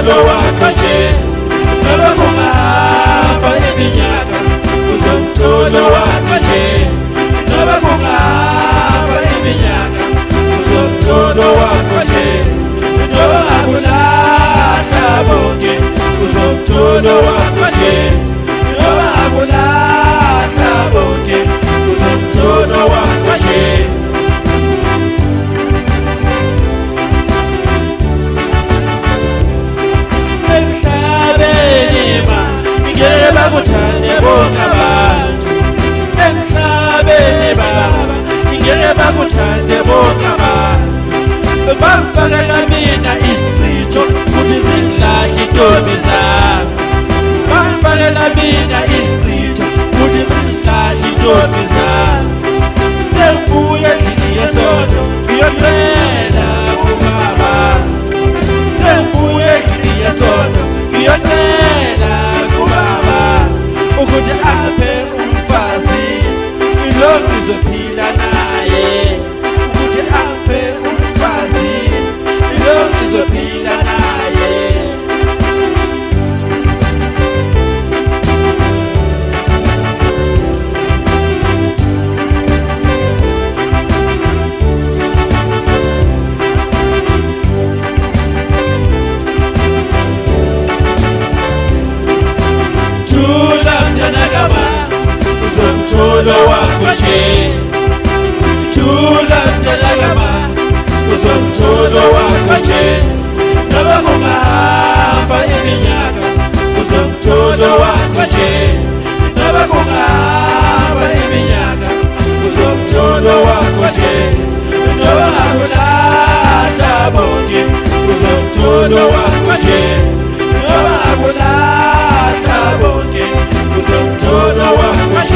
uzomthola wakho nje noba kungahamba iminyaka uzomthola wakho nje noba kungahamba iminyaka uzomthola wakho nje noba akulahla bonke uzomthola wakho nje noba akulahla bonke uzomthola wakho nje ngeke bakuthande bonke abantu emhlabeni baba ngeke bakuthande bonke abantu bangifakela mina isichitho futhi zingilahla intombi zami bangifakela mina isichitho futhi zingilahla intombi zami sengibuye endlini yesono ngiyocela kubaba sengibuye endlini yesono ngiyocela ukuthi aphe umfazi ilo ngizophila naye ukuthi aphe umfazi ilo ngizophila naye uzomthola wakho nje thula mntanakama uzomthola wakho nje noba kungahamba iminyaka uzomthola wakho nje noba kungahamba iminyaka uzomthola wakho nje noba akulahla bonke uzomthola wakho nje noba akulahla bonke uzomthola wakho